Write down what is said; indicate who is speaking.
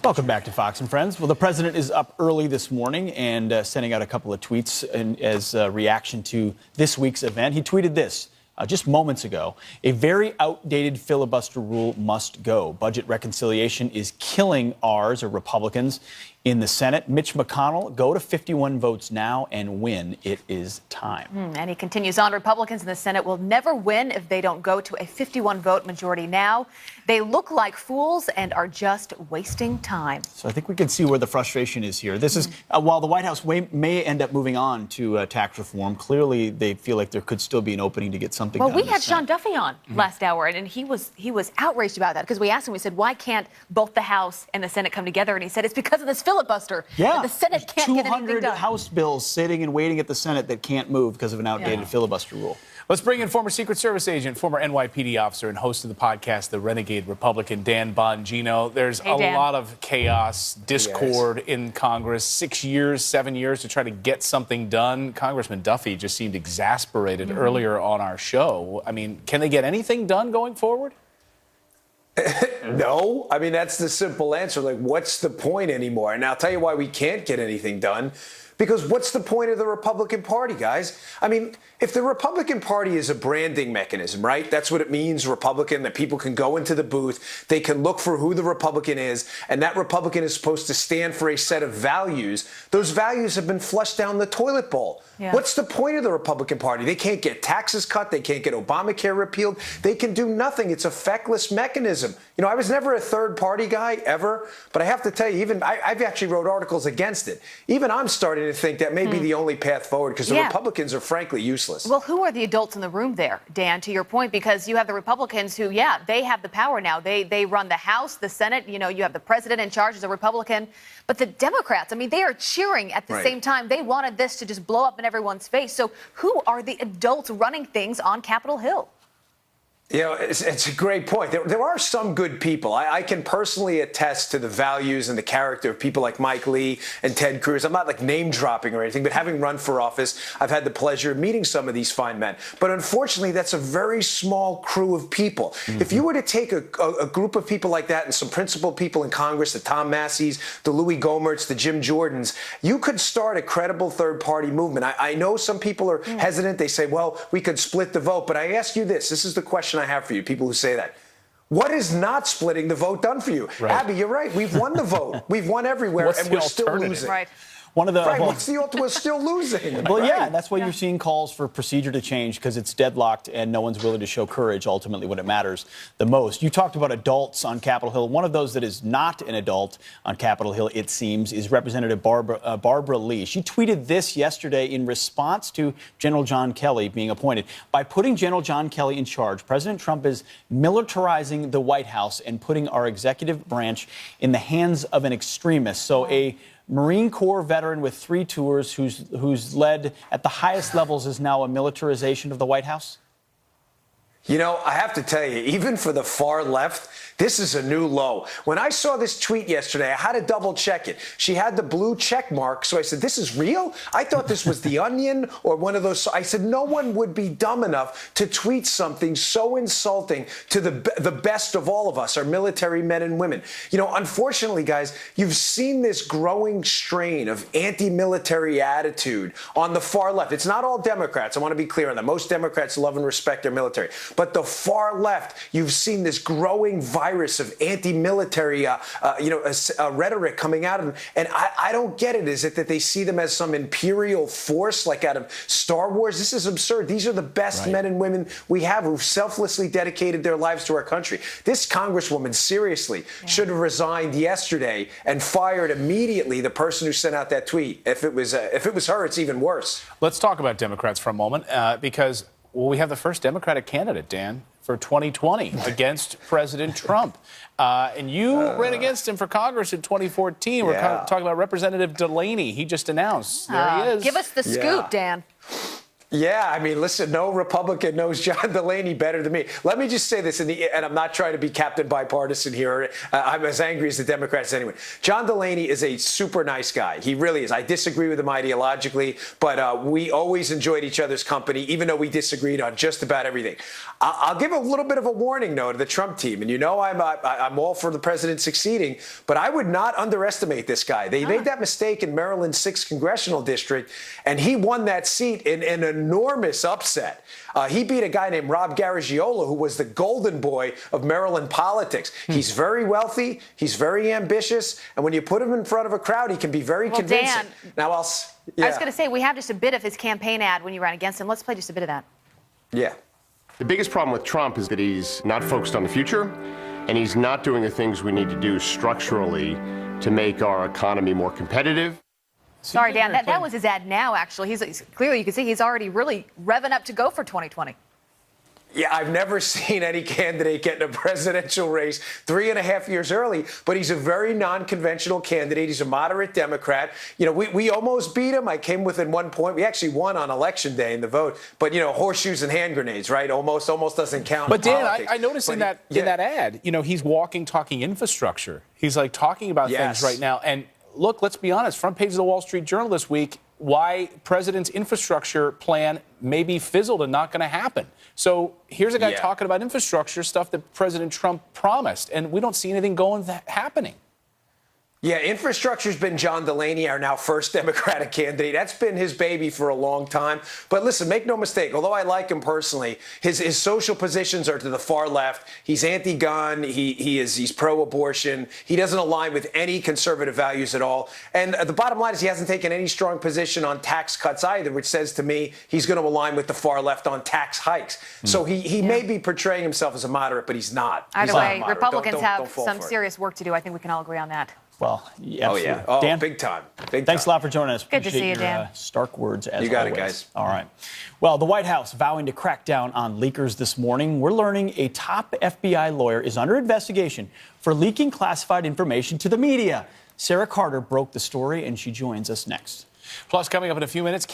Speaker 1: Welcome back to Fox and Friends. Well, the president is up early this morning and sending out a couple of tweets as a reaction to this week's event. He tweeted this just moments ago. A very outdated filibuster rule must go. Budget reconciliation is killing ours, or Republicans, in the Senate. Mitch McConnell, go to 51 votes now and win. It is time.
Speaker 2: And he continues on. Republicans in the Senate will never win if they don't go to a 51-vote majority now. They look like fools and are just wasting time.
Speaker 1: So I think we can see where the frustration is here. This is, while the White House may end up moving on to tax reform, clearly they feel like there could still be an opening to get something done.
Speaker 2: Well, we had Sean Duffy on last hour, and he was outraged about that because we asked him, we said, why can't both the House and the Senate come together? And he said, it's because of this filibuster.
Speaker 1: Yeah,
Speaker 2: the Senate can't get anything
Speaker 1: 200
Speaker 2: done.
Speaker 1: House bills sitting and waiting at the Senate that can't move because of an outdated filibuster rule.
Speaker 3: Let's bring in former Secret Service agent, former NYPD officer, and host of the podcast, The Renegade Republican, Dan Bongino. There's a lot of chaos, discord in Congress. 6 years, 7 years to try to get something done. Congressman Duffy just seemed exasperated earlier on our show. I mean, can they get anything done going forward?
Speaker 4: No. I mean, that's the simple answer. Like, what's the point anymore? And I'll tell you why we can't get anything done. Because what's the point of the Republican Party, guys? I mean, if the Republican Party is a branding mechanism, right? That's what it means, Republican, that people can go into the booth, they can look for who the Republican is, and that Republican is supposed to stand for a set of values. Those values have been flushed down the toilet bowl. Yeah. What's the point of the Republican Party? They can't get taxes cut. They can't get Obamacare repealed. They can do nothing. It's a feckless mechanism. You know, I was never a third party guy, ever, but I have to tell you, even I've actually wrote articles against it. Even I'm starting to think that may be the only path forward because the Republicans are frankly useless.
Speaker 2: Well, who are the adults in the room there, Dan, to your point? Because you have the Republicans who, they have the power now. They run the House, the Senate. You know, you have the president in charge as a Republican. But the Democrats, I mean, they are cheering at the same time. They wanted this to just blow up in everyone's face. So who are the adults running things on Capitol Hill?
Speaker 4: You know, it's a great point. There are some good people. I can personally attest to the values and the character of people like Mike Lee and Ted Cruz. I'm not like name dropping or anything, but having run for office, I've had the pleasure of meeting some of these fine men. But unfortunately, that's a very small crew of people. If you were to take a group of people like that and some principled people in Congress, the Tom Masseys, the Louis Gohmerts, the Jim Jordans, you could start a credible third-party movement. I know some people are hesitant. They say, well, we could split the vote. But I ask you this. This is the question I have for you, people who say that. What is not splitting the vote done for you? Abby, you're right. We've won the vote. We've won everywhere, and we're still losing.
Speaker 1: One of the
Speaker 4: what's the ultimate? We're still losing.
Speaker 1: Well, yeah, that's why you're seeing calls for procedure to change because it's deadlocked and no one's willing to show courage, ultimately, when it matters the most. You talked about adults on Capitol Hill. One of those that is not an adult on Capitol Hill, it seems, is Representative Barbara Lee. She tweeted this yesterday in response to General John Kelly being appointed. By putting General John Kelly in charge, President Trump is militarizing the White House and putting our executive branch in the hands of an extremist. So a Marine Corps veteran with 3 tours who's led at the highest levels is now a militarization of the White House?
Speaker 4: You know, I have to tell you, even for the far left, this is a new low. When I saw this tweet yesterday, I had to double check it. She had the blue check mark, so I said, this is real? I thought this was The Onion or one of those. I said, no one would be dumb enough to tweet something so insulting to the best of all of us, our military men and women. You know, unfortunately, guys, you've seen this growing strain of anti-military attitude on the far left. It's not all Democrats. I want to be clear on that. Most Democrats love and respect their military. But the far left, you've seen this growing virus of anti-military, rhetoric coming out of them. And I don't get it. Is it that they see them as some imperial force, like out of Star Wars? This is absurd. These are the best men and women we have who've selflessly dedicated their lives to our country. This Congresswoman, seriously, should have resigned yesterday and fired immediately the person who sent out that tweet. If it was her, it's even worse.
Speaker 3: Let's talk about Democrats for a moment, because we have the first Democratic candidate, Dan, for 2020 against President Trump. And you ran against him for Congress in 2014. We're talking about Representative Delaney. He just announced. There he is.
Speaker 2: Give us the scoop, Dan.
Speaker 4: Yeah, I mean, listen, no Republican knows John Delaney better than me. Let me just say this, and I'm not trying to be Captain Bipartisan here. I'm as angry as the Democrats anyway. John Delaney is a super nice guy. He really is. I disagree with him ideologically, but we always enjoyed each other's company, even though we disagreed on just about everything. I'll give a little bit of a warning, though, to the Trump team. And you know I'm all for the president succeeding, but I would not underestimate this guy. They made that mistake in Maryland's 6th congressional district, and he won that seat in an enormous upset. He beat a guy named Rob Garagiola, who was the golden boy of Maryland politics. He's very wealthy. He's very ambitious. And when you put him in front of a crowd, he can be very convincing.
Speaker 2: Dan,
Speaker 4: now,
Speaker 2: I was going to say, we have just a bit of his campaign ad when you ran against him. Let's play just a bit of that.
Speaker 4: Yeah.
Speaker 5: The biggest problem with Trump is that he's not focused on the future, and he's not doing the things we need to do structurally to make our economy more competitive.
Speaker 2: Sorry, Dan, that was his ad now, actually. He's clearly, you can see he's already really revving up to go for 2020.
Speaker 4: Yeah, I've never seen any candidate get in a presidential race 3.5 years early, but he's a very non-conventional candidate. He's a moderate Democrat. You know, we almost beat him. I came within 1 point. We actually won on Election Day in the vote. But, you know, horseshoes and hand grenades, right? Almost doesn't count.
Speaker 3: But Dan,
Speaker 4: politics.
Speaker 3: I noticed in that ad, you know, he's talking infrastructure. He's like talking about things right now. And look, let's be honest, front page of the Wall Street Journal this week, why president's infrastructure plan may be fizzled and not going to happen. So here's a guy talking about infrastructure stuff that President Trump promised, and we don't see anything happening.
Speaker 4: Yeah, infrastructure's been John Delaney, our now first Democratic candidate. That's been his baby for a long time. But listen, make no mistake, although I like him personally, his social positions are to the far left. He's anti-gun. He's pro-abortion. He doesn't align with any conservative values at all. And the bottom line is he hasn't taken any strong position on tax cuts either, which says to me he's going to align with the far left on tax hikes. So he may be portraying himself as a moderate, but he's not.
Speaker 2: Either way, Republicans
Speaker 4: don't
Speaker 2: have
Speaker 4: fall
Speaker 2: some
Speaker 4: for it.
Speaker 2: serious work to do. I think we can all agree on that.
Speaker 1: Well, yeah.
Speaker 4: Oh, yeah. Oh,
Speaker 1: Dan,
Speaker 4: big time.
Speaker 1: Thanks a lot for joining us.
Speaker 2: Good to see you,
Speaker 1: Appreciate
Speaker 2: Dan.
Speaker 1: your stark words as always.
Speaker 4: You got it, guys.
Speaker 1: All right. Well, the White House vowing to crack down on leakers this morning. We're learning a top FBI lawyer is under investigation for leaking classified information to the media. Sarah Carter broke the story, and she joins us next.
Speaker 3: Plus, coming up in a few minutes,